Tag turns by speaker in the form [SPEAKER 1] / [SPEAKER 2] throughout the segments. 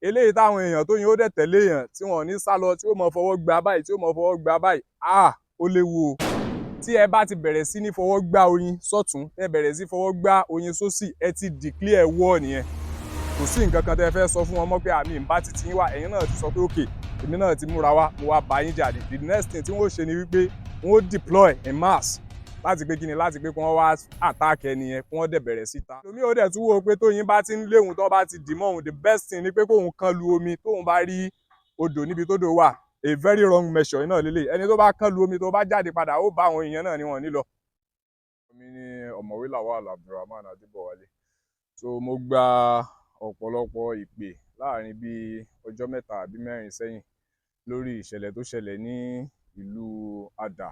[SPEAKER 1] eléyìí táwọn èèyàn tó yin ó dẹ̀ tẹ̀lé èèyàn tí wọn ò ní sá lọ, tí ó mọ fọwọ́ gba báyìí, tí ó mọ fọwọ́ gba báyìí, ó léwu o. Tí ẹ bá ti bẹ̀rẹ̀ sí ní fọwọ́ gbá oyin sọ́tún, ẹ bẹ̀rẹ̀ sí fọwọ́ gbá oyin sósì, ẹ ti declare war nìyẹn. Kò sí nǹkan kan tẹ́ fẹ́ sọ fún wọn mọ́ pé àmì ìbá ti tiyín wá, ẹ̀yin náà ti sọ pé òkè, èmi náà ti múra wá, mo wá bá yín jà ní. The next thing tí wọ́n ó ṣe ni wípé wọ́n ó deploy in mass láti pé kíni, láti pé kí wọ́n wá attack ẹni yẹn, kí wọ́n dẹ̀ bẹ̀rẹ̀ sí ta. Èmi ò dẹ̀ tún wò pé tóyin bá ti ń léhùn tó bá ti dì mọ́ òun, the best thing ni pé kóun kan lu omi tóun bá rí odò níbi tódò wà. A very wrong measure náà lélẹ̀. Ẹni tó bá kan lu omi tó bá jáde padà, ó bá àwọn èèyàn náà ni wọ́n ní lọ. Èmi ni ọ̀mọ̀wé Lawal Abdrahaman Adebowale. So mo gba ọ̀pọ̀lọpọ̀ ìpè láàrin bíi ọjọ́ 3 àbí 4 sẹ́yìn lórí ìṣẹ̀lẹ̀ tó ṣẹlẹ̀ ní ìlú Adà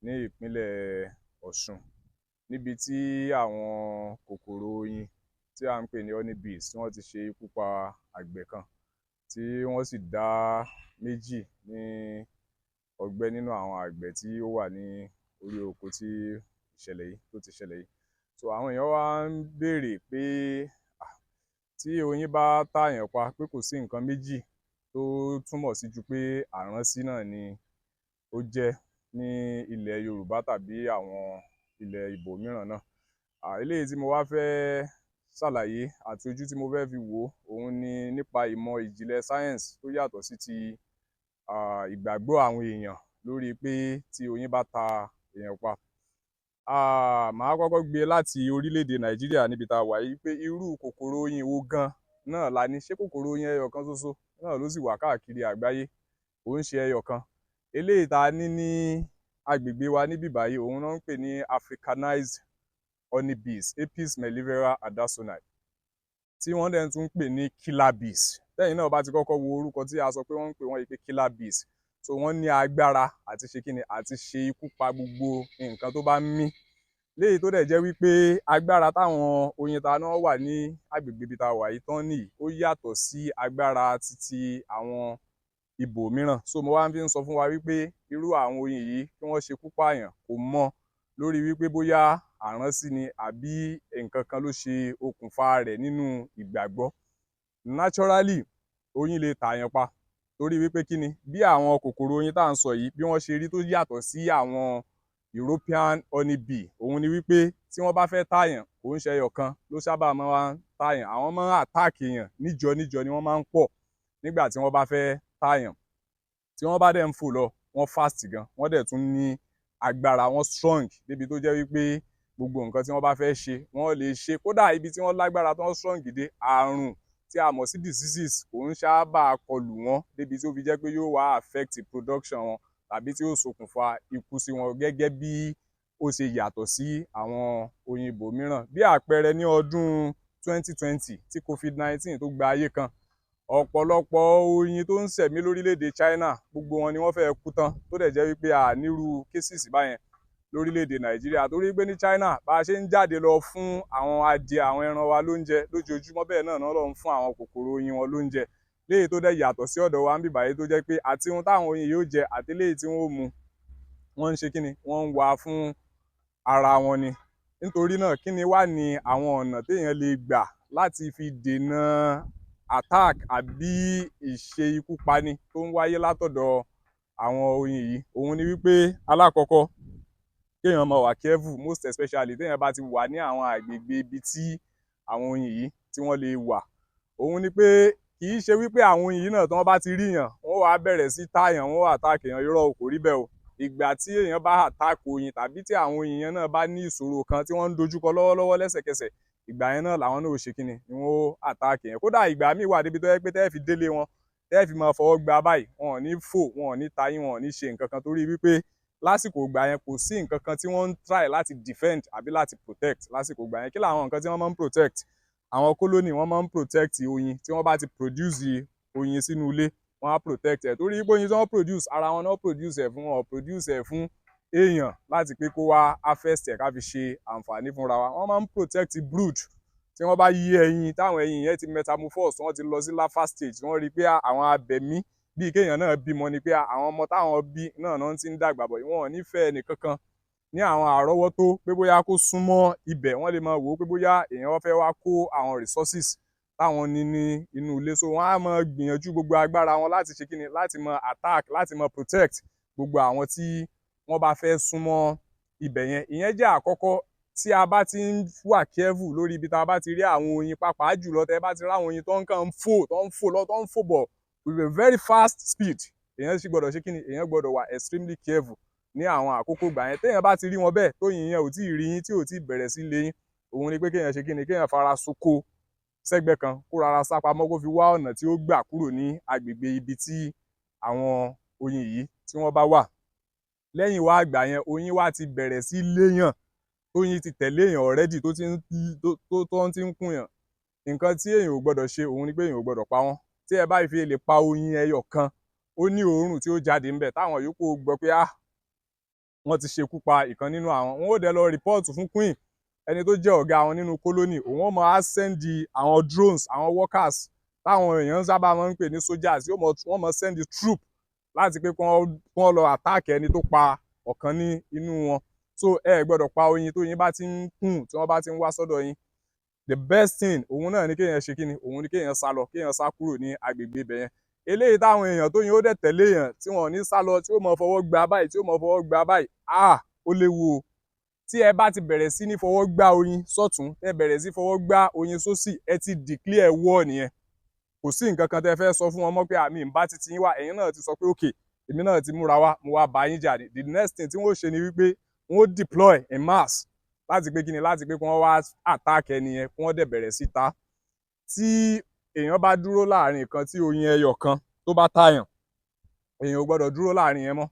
[SPEAKER 1] ní ìpínlẹ̀ Ọ̀ṣun, níbi tí àwọn kòkòrò oyin tí à ń pè ní honey bees tí wọ́n ti ṣe ikú pa àgbẹ̀ kan, tí wọ́n sì dá 2 ní ọgbẹ́ nínú àwọn àgbẹ̀ tí ó wà ní orí oko tí ìṣẹ̀lẹ̀ yìí tó ti ṣẹlẹ̀ yìí. So àwọn èèyàn wá ń béèrè pé tí oyin bá tààyàn pa pé kò sí nǹkan méjì tó túmọ̀ sí ju pé àránsí náà ni ó jẹ́ ní ilẹ̀ Yorùbá tàbí àwọn ilẹ̀ ibòmíràn náà. Eléyìí tí mo wá fẹ́ ṣàlàyé àti ojú tí mo fẹ́ fi wò òun ni nípa ìmọ̀ ìjìnlẹ̀ science tó yàtọ̀ sí ti ìgbàgbọ́ àwọn èèyàn lórí pé tí oyin bá ta èèyàn pa. Màá kọ́kọ́ gbé láti orílẹ̀-èdè Nàìjíríà níbi tá a wà yìí pé irú kòkòrò oyin wo gan náà la ní. Ṣé kòkòrò oyin ẹyọ kan ṣoṣo náà ló sì wà káàkiri àgbáyé? Kò ń ṣe ẹyọ kan. Eléyìí tá a ní ní agbègbè wa níbí báyìí òun náà ń pè ní Africanized honey bees, Apis mellifera adansonii, tí wọ́n dẹ̀ tún ń pè ní killer bees. Tẹ́yìn náà bá ti kọ́kọ́ wo orúkọ tí a sọ pé wọ́n ń pè wọ́n yìí pé killer bees, so wọ́n ní agbára àti ṣe kíni, àti ṣe ikú pa gbogbo nǹkan tó bá ń mí. Léyìí tó dẹ̀ jẹ́ wípé agbára táwọn oyin ta náà wà ní agbègbè ibi tá a wà yìí tán nìyí, ó yàtọ̀ sí agbára titi àwọn ibòmíràn. So mo wá fi ń sọ fún wa wípé irú àwọn oyin yìí kí wọ́n ṣekú pààyàn kò mọ lórí wípé bóyá àránsí ni àbí nǹkan kan ló ṣe okùnfà rẹ̀ nínú ìgbàgbọ́. Naturally, oyin lè tààyàn pa torí wípé kíni, bí àwọn kòkòrò oyin tá à ń sọ yìí bí wọ́n ṣe rí tó yàtọ̀ sí àwọn European honey bee, òun ni wípé tí wọ́n bá fẹ́ tààyàn kò ń ṣe ẹyọ kan ló sábà máa ń tààyàn. Àwọn máa ń attack èèyàn níjọ níjọ ni wọ́n máa ń pọ̀ nígbà tí wọ́n bá fẹ́ tààyàn. Tí wọ́n bá dẹ̀ ń fò lọ, wọ́n fast gan, wọ́n dẹ̀ tún ní agbára, wọ́n strong débi tó jẹ́ wípé gbogbo nǹkan tí wọ́n bá fẹ́ ṣe wọ́n lè ṣe. Kódà ibi tí wọ́n lágbára tó ń strong dé, àrùn tí a mọ̀ sí diseases kò ń sábà kọlù wọ́n débi tí ó fi jẹ́ pé yóò wá affect production wọn tàbí tí ó ṣokùnfà ikú sí wọn, gẹ́gẹ́ bí ó ṣe yàtọ̀ sí àwọn oyin ibòmíràn. Bí àpẹẹrẹ ní ọdún 2020 tí COVID-19 tó gba ayé kan, ọ̀pọ̀lọpọ̀ oyin tó ń ṣẹ̀mí lórílẹ̀-èdè China gbogbo wọn ni wọ́n fẹ́ kú tán, tó dẹ̀ jẹ́ wípé a nírú cases báyẹn lórílẹ̀-èdè Nàìjíríà, torí pé ní China bá a ṣe ń jáde lọ fún àwọn adìẹ àwọn ẹran wa lóúnjẹ lójoojúmọ́, bẹ́ẹ̀ náà lọ ń fún àwọn kòkòrò oyin wọn lóúnjẹ. Léyìí tó dẹ̀ yàtọ̀ sí ọ̀dọ̀ wa níbí báyìí tó jẹ́ pé àti ohun táwọn oyin yóò jẹ àti léyìí tí wọ́n ó mu, wọ́n ń ṣe kíni, wọ́n ń wá fún ara wọn ni. Nítorí náà kíni wá ní àwọn ọ̀nà téèyàn lè gbà láti fi dènà attack àbí ìṣe ikú pani tó ń wáyé látọ̀dọ̀ àwọn oyin yìí? Òun ni wípé alákọ̀ọ́kọ́ kéèyàn máa wà careful, most especially téèyàn bá ti wà ní àwọn àgbègbè ibi tí àwọn oyin yìí tí wọ́n lè wà. Òun ni pé kì í ṣe wípé àwọn oyin yìí náà tí wọ́n bá ti rí yàn wọ́n wá bẹ̀rẹ̀ sí tààyàn, wọ́n wá attack èèyàn. Irọ́, kò rí bẹ́ẹ̀ o. Ìgbà tí èèyàn bá attack oyin tàbí tí àwọn oyin yẹn náà bá ní ìṣòro kan tí wọ́n ń dojúkọ lọ́wọ́lọ́wọ́ lẹ́sẹ̀kẹsẹ̀, ìgbà yẹn náà làwọn náà ó ṣe kíni, ni wọ́n ó attack èèyàn. Kódà ìgbà míì wà débi tó jẹ́ pé tẹ́ẹ̀ fi délé wọn, tẹ́ẹ̀ fi máa fọwọ́ gba báyìí, wọn ò ní fò, wọn ò ní ta yín, wọn ò ní ṣe nǹkan kan, torí wípé lásìkò ìgbà yẹn kò sí nǹkan kan tí wọ́n ń try láti defend àbí láti protect lásìkò ìgbà yẹn. Kí làwọn nǹkan tí wọ́n máa ń protect? Àwọn colony wọ́n máa ń protect oyin. Tí wọ́n bá ti produce oyin sínú ilé, wọ́n á protect ẹ̀, torí pé oyin tí wọ́n produce ara wọn náà produce ẹ̀ fún, wọn produce ẹ̀ fún èèyàn láti pé kó wá harvest ẹ̀ ká fi ṣe àǹfààní fúnra wa. Wọ́n máa ń protect brood. Tí wọ́n bá yé ẹyin, táwọn ẹyin yẹn ti metamorphose, wọ́n ti lọ sí larval stage, wọ́n rí i pé àwọn abẹ̀mí bíi kéèyàn náà bímọ ni, pé àwọn ọmọ táwọn bí náà ti ń dàgbà bọ̀, wọn ò ní fẹ́ ẹnìkankan ní àwọn àrọ́wọ́tó pé bóyá kó súnmọ́ ibẹ̀. Wọ́n lè máa wò ó pé bóyá èèyàn fẹ́ wá kó àwọn resources táwọn ní inú ilé. So wọ́n á máa gbìyànjú gbogbo agbára wọn láti ṣe kíni, láti máa attack, láti máa protect gbogbo àwọn tí wọ́n bá fẹ́ súnmọ́ ibẹ̀ yẹn. Ìyẹn jẹ́ àkọ́kọ́. Tí a bá ti ń wà careful lórí ibi tá a bá ti rí àwọn oyin, pàápàá jùlọ tẹ́ bá ti rí àwọn oyin tó ń kàn ń fò lọ, tó ń fò bọ̀ with a very fast speed, èèyàn sì gbọ́dọ̀ ṣe kíni, èèyàn gbọ́dọ̀ wà extremely careful ní àwọn àkókò ìgbà yẹn. Téèyàn bá ti rí wọn bẹ́ẹ̀, tóyin yẹn ò tí ì rí yín, tí ò tí ì bẹ̀rẹ̀ sí lé yín, òun ni pé kéèyàn ṣe kíni, kéèyàn fara soko sẹ́gbẹ́ kan, kó rárá sá pamọ́, kó fi wá ọ̀nà tí ó gbà kúrò ní agbègbè ibi tí àwọn oyin yìí tí wọ́n bá wà. Lẹ́yìn wá àgbà yẹn, oyin wá ti bẹ̀rẹ̀ sí léyàn, tóyin ti tẹ̀lé èèyàn already, tó ti ń kùnyàn. Nǹkan tí èèyàn ò gbọdọ̀ ṣe òun ni pé èèyàn ò gbọdọ̀ pa wọ́n. Tí ẹ bá fi lè pa oyin ẹyọ kan, ó ní òórùn tí ó jáde ńbẹ̀ táwọn yòókù gbọ́ pé wọ́n ti ṣekú pa ìkan nínú àwọn. Wọ́n ó dẹ̀ lọ rìpọ́ọ̀tù fún queen, ẹni tó jẹ́ ọ̀gá wọn nínú kólónì. Òun ó máa sẹ́ndì àwọn drones, àwọn workers táwọn èèyàn sábà máa ń pè ní soldiers, wọ́n máa sẹ́ndì troop láti pé kí wọ́n lọ attack ẹni tó pa ọ̀kan ní inú wọn. So ẹ gbọ́dọ̀ pa oyin tóyin bá ti ń kùn, tí wọ́n bá ti ń wá sọ́dọ̀ yín. The best thing òun náà ni kéèyàn ṣe kíni, òun ni kéèyàn sá lọ, kéèyàn sá kúrò ní agbègbè ibẹ̀ yẹn. Eléyìí táwọn èèyàn tóyin ó dẹ̀ tẹ̀lé èèyàn tí wọn ò ní sá lọ, tí ó mọ fọwọ́ gbá báyìí, tí ó mọ fọwọ́ gbá báyìí, ó léwu o. Tí ẹ bá ti bẹ̀rẹ̀ sí ní fọwọ́ gbá oyin sọ́tún, tẹ́ bẹ̀rẹ̀ sí fọwọ́ gbá oyin sósì, ẹ ti declare war nìyẹn. Kò sí nǹkan kan tẹ́ fẹ́ sọ fún wọn mọ́ pé àmì ń bá titi yín wá, ẹ̀yin náà ti sọ pé okay, èmi náà ti múra wá, mo wá bá yín jà ní. The next thing tí wọ́n ṣe ni wípé wọ́n deploy en masse láti pé kíni, láti pé kí wọ́n wá attack ẹni yẹn, kí wọ́n dẹ̀ bẹ̀rẹ̀ sí ta. Tí èèyàn bá dúró láàrin nǹkan tí oyin ẹyọ kan tó bá tààyàn, èèyàn ò gbọdọ̀ dúró láàrin yẹn mọ́.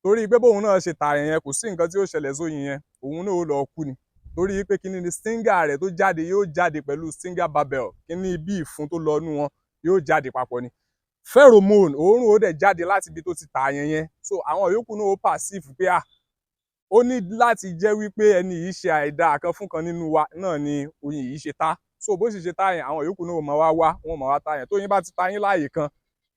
[SPEAKER 1] Torí pé bóun náà ṣe tààyàn yẹn, kò sí nǹkan tí ó ṣẹlẹ̀ sóyin yẹn, òun náà ó lọ kú ni. Torí pé kíni ni stinger rẹ̀ tó jáde yóò jáde pẹ̀lú stinger barbel, kíní bí ìfun tó lọ nú wọn yóò jáde papọ̀ ni. Pheromone, òórùn ó dẹ̀ jáde láti ibi tó ti tààyàn yẹn. So àwọn yòókù náà ó perceive pé ó ní láti jẹ́ wípé ẹni yìí ṣe àìdáa kan fún kan nínú wa náà ni oyin yìí ṣe tá. So bó sì ṣe tá yẹn, àwọn yòókù náà wọ́n máa wá tá yẹn. Tóyin bá ti tá yín láàyè kan,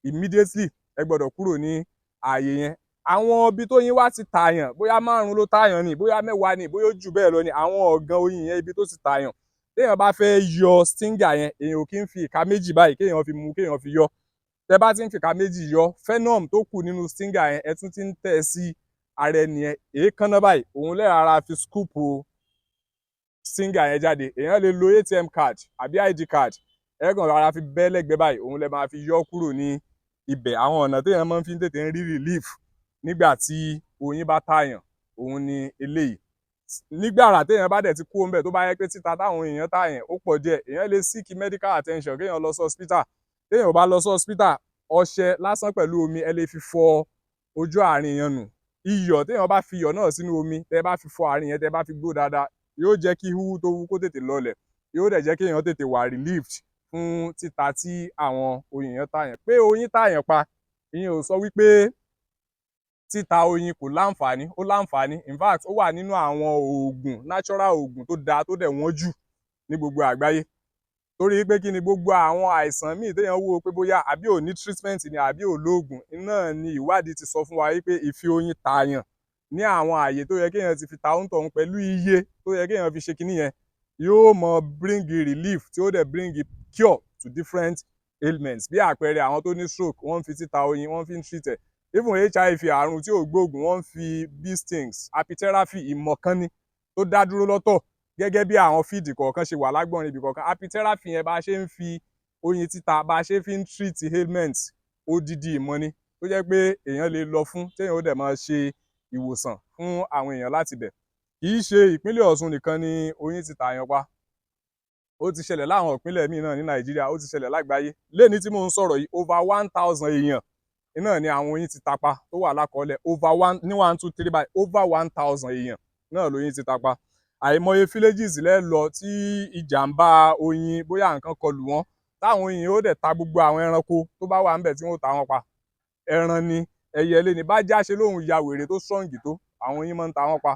[SPEAKER 1] immediately ẹ gbọ́dọ̀ kúrò ní ààyè yẹn. Àwọn ibi tóyin wá ti tààyàn, bóyá 5 ló tààyàn ni, bóyá 10 ni, bóyá ó jù bẹ́ẹ̀ lọ ni, àwọn ọ̀gàn oyin yẹn ibi tó ti tààyàn. Téèyàn bá fẹ́ yọ stinger yẹn, èèyàn ò kí ń fi ìka méjì báyìí kéèyàn fi mú, kéèyàn fi yọ. Tẹ́ bá ti ń fi ìka méjì yọ, venom tó kù nínú stinger yẹn, ẹ tún ti ń tẹ̀ sí ara ẹni yẹn. Èékánná báyìí, òun lẹ́ rárá fi scoop stinger yẹn jáde. Èèyàn lè lo ATM card àbí ID card, ẹ kàn rárá fi bẹ́ lẹ́gbẹ̀ẹ́ báyìí, òun lẹ máa fi yọ kúrò ní ibẹ̀. Àwọn ọ̀nà téèyàn máa ń fi tètè ń rí relief nígbà tí oyin bá tààyàn, òun ni eléyìí. Nígbàrà téèyàn bá dẹ̀ ti kúrò ńbẹ̀, tó bá yẹ pé títa táwọn èèyàn tààyàn ó pọ̀ díẹ̀, èèyàn lè seek medical attention, kéèyàn lọ sí hospital. Téèyàn ò bá lọ sí hospital, ọṣẹ lásán pẹ̀lú omi ẹ lè fi fọ ojú àárín yẹn nù. Iyọ̀, téèyàn bá fi iyọ̀ náà sínú omi, tẹ́ bá fi fọ àárín yẹn, tẹ́ bá fi gbó dáadáa, yóò jẹ́ kí húhú tó hú kó tètè lọlẹ̀, yóò dẹ̀ jẹ́ kéèyàn tètè wà relieved fún títa tí àwọn oyin yẹn tààyàn. Pé oyin tààyàn pa, ìyẹn ò sọ wípé títa oyin kò láǹfààní, ó láǹfààní. In fact, ó wà nínú àwọn oògùn, natural oògùn tó dáa, tó dẹ̀ wọ́n jù ní gbogbo àgbáyé. Torí pé kíni, gbogbo àwọn àìsàn míì téèyàn wò pé bóyá àbí ò ní treatment ni àbí ò lóògùn, iná ni ìwádìí ti sọ fún wa wípé ìfi oyin tààyàn ní àwọn ààyè tó yẹ kéèyàn ti fi ta òǹtọ̀hún pẹ̀lú iye tó yẹ kéèyàn fi ṣe kíní yẹn, yóò mọ bring relief, tí ó dẹ̀ bring cure to different ailments. Bí àpẹẹrẹ àwọn tó ní stroke, wọ́n ń fi títa oyin, wọ́n fi ń treat ẹ̀. Even HIV, àrùn tí ò gbóògùn, wọ́n ń fi bee stings, apitherapy, ìmọ̀ kan ni tó dá dúró lọ́tọ̀. Gẹ́gẹ́ bí àwọn fíìdì kọ̀ọ̀kan ṣe wà lágbọ̀nrín ibì kọ̀ọ̀kan. Apitherapy yẹn bá ṣe ń fi oyin títa, bá ṣe fi ń treat ailments, odidi ìmọ̀ ni tó jẹ́ pé èèyàn lè lọ fún, téèyàn ó dẹ̀ máa ṣe ìwòsàn fún àwọn èèyàn láti bẹ̀. Kì í ṣe ìpínlẹ̀ Ọ̀ṣun nìkan ni oyin ti tààyàn pa. Ó ti ṣẹlẹ̀ láwọn ìpínlẹ̀ míì náà ní Nàìjíríà, ó ti ṣẹlẹ̀ lágbàáyé. Lénìí tí mò ń sọ̀rọ̀ yìí, over 1000 èèyàn iná ni àwọn oyin ti tapa tó wà lákọọ́lẹ̀. Over 1 ní 1 2 3 báyìí, over 1000 èèyàn náà lóyin ti tapa. Àìmọye villages lẹ́ lọ tí ìjàmbá oyin, bóyá nǹkan kọlù wọ́n, táwọn oyin ó dẹ̀ ta gbogbo àwọn ẹranko tó bá wà ńbẹ̀ tí wọ́n ta wọ́n pa. Ẹran ni, ẹyẹlé ni, bájá ṣe lóhùn ya wèrè tó strong tó, àwọn oyin máa ń ta wọ́n pa.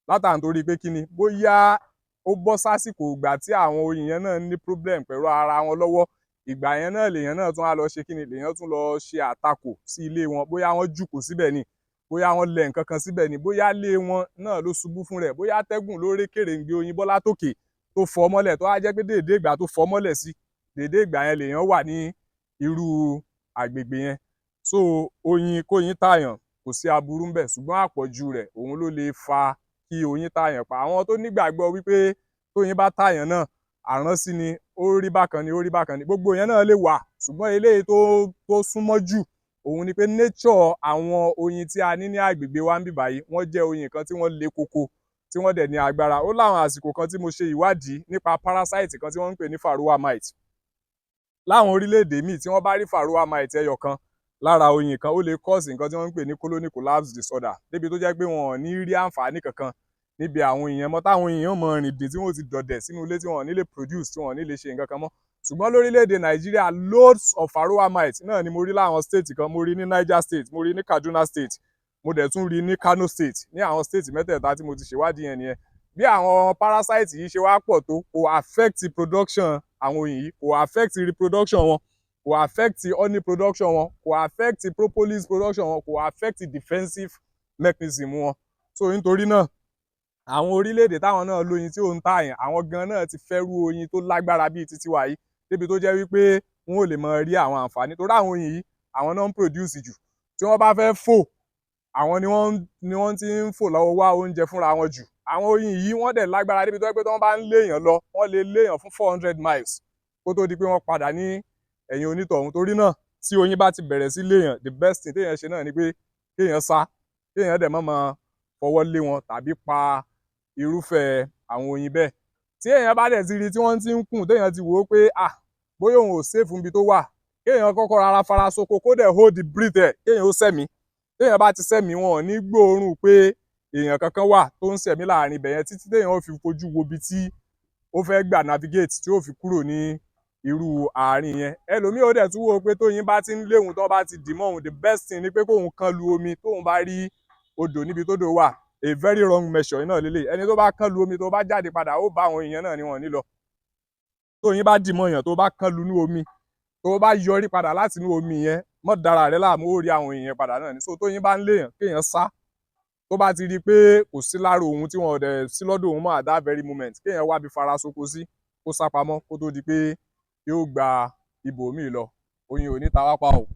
[SPEAKER 1] Látàntorí pé kíni, bóyá ó bọ́ sásìkò ìgbà tí àwọn oyin yẹn náà ní problem pẹ̀lú ara wọn lọ́wọ́, ìgbà yẹn náà lèèyàn náà tún á lọ ṣe kíni, lèèyàn tún lọ ṣe àtakò sí ilé wọn. Bóyá wọ́n jùkò síbẹ̀ ni, bóyá wọ́n lẹ nǹkan kan síbẹ̀ ni, bóyá ilé wọn náà ló ṣubú fún rẹ̀, bóyá atẹ́gùn ló ré kèrèǹgbè oyin bọ́ látòkè tó fọ́ mọ́lẹ̀, tó wá jẹ́ pé déédéé ìgbà tó fọ́ mọ́lẹ̀ sí, dédé ìgbà yẹn lèèyàn wà ní irú àgbègbè yẹn. So kóyin tààyàn kò sí aburú ńbẹ̀, ṣùgbọ́n àpọ̀jù rẹ̀ òun ló lè fa kí oyin tààyàn pa. Àwọn tó nígbàgbọ́ wípé tóyin bá tààyàn náà àránsí ni, ó rí bákan ni, gbogbo yẹn náà lè wà, ṣùgbọ́n eléyìí tó súnmọ́ jù òun ni pé nature àwọn oyin tí a ní ní àgbègbè wa ń bì báyìí wọ́n jẹ́ oyin kan tí wọ́n le koko, tí wọ́n dẹ̀ ní agbára. Ó láwọn àsìkò kan tí mo ṣe ìwádìí nípa parasite kan tí wọ́n ń pè ní Varroa mite. Láwọn orílẹ̀-èdè míì tí wọ́n bá rí Varroa mite ẹyọ kan lára oyin kan, ó lè cause nǹkan tí wọ́n ń pè ní colony collapse disorder, débi tó jẹ́ pé wọn ò ní rí àǹfààní kankan níbi àwọn oyin yẹn mọ́, táwọn oyin yẹn ó mọ rìn dè tí wọ́n ti dọ̀dẹ̀ sínú ilé tí wọn ò ní lè produce, tí wọn ò ní lè ṣe nǹkan kan mọ́. Ṣùgbọ́n lórílẹ̀-èdè Nàìjíríà loads of Varroa mite náà ni mo rí láwọn state kan. Mo rí ní Niger state, mo rí ní Kaduna state, mo dẹ̀ tún rí ní Kano state. Ní àwọn state mẹ́tẹ̀ẹ̀ta tí mo ti ṣèwádìí yẹn nìyẹn. Bí àwọn parasite yìí ṣe wá pọ̀ tó, kò affect production àwọn oyin yìí, kò affect reproduction wọn, kò affect honey production wọn, kò affect propolis production wọn, kò affect defensive mechanism wọn. So nítorí náà àwọn orílẹ̀-èdè táwọn náà lóyin tí ó ń tààyàn, àwọn gan náà ti fẹ́rú oyin tó lágbára bíi titi wa yìí, débi tó jẹ́ wípé wọn ò lè mọ rí àwọn àǹfààní, torí àwọn oyin yìí àwọn náà ń produce jù. Tí wọ́n bá fẹ́ fò, àwọn ni wọ́n ti ń fò lọ́wọ́ wá oúnjẹ fúnra wọn jù. Àwọn oyin yìí wọ́n dẹ̀ lágbára débi tó jẹ́ pé tí wọ́n bá ń léèyàn lọ, wọ́n lè léèyàn fún 400 miles kó tó di pé wọ́n padà ní ẹ̀yìn onítọ̀hún. Torí náà tí oyin bá ti bẹ̀rẹ̀ sí léèyàn, the best thing téèyàn ṣe náà ni pé kéèyàn sá, kéèyàn dẹ̀ má fọwọ́ lé wọn tàbí pa irúfẹ́ àwọn oyin bẹ́ẹ̀. Tí èèyàn bá dẹ̀ ti rí tí wọ́n ti ń kùn, téèyàn ti wò ó pé bóyá òun ò safe níbi tó wà, kéèyàn kọ́kọ́ rárá fara soko, kó dẹ̀ hold the breath ẹ̀, kéèyàn ó sẹ́mi. Téèyàn bá ti sẹ́mi, wọn ò ní gbóòórùn pé èèyàn kankan wà tó ń sẹ̀mí láàrin ibẹ̀ yẹn, títí téèyàn ó fi fojú wo ibi tí ó fẹ́ gbà navigate, tí ó fi kúrò ní irú àárín yẹn. Ẹlòmíì ó dẹ̀ tún wò ó pé tóyin bá ti ń léhun, tó bá ti dì mọ́ òun, the best thing ni pé kóun kán lu omi tóun bá rí odò níbi tódò wà. A very wrong measure náà lélẹ̀. Ẹni tó bá kán lu omi tó bá jáde padà, ó bá àwọn èèyàn náà ni wọn ní lọ. Tóyin bá dì mọ́ èèyàn tó bá kán lu inú omi, tó bá yọrí padà láti inú omi yẹn, mọ́ dára rẹ̀ láàmú, ó rí àwọn èèyàn padà náà ni. So tóyin bá ń léèyàn, kéèyàn sá. Tó bá ti rí pé kò sí lára òun, tí wọn ò dẹ̀ sí lọ́dọ̀ òun mọ́ at that very moment, kéèyàn wá bí fara soko sí, kó sá pamọ́ kó tó di pé yóò gba ibòmíì lọ. Oyin ò ní ta wá pa o.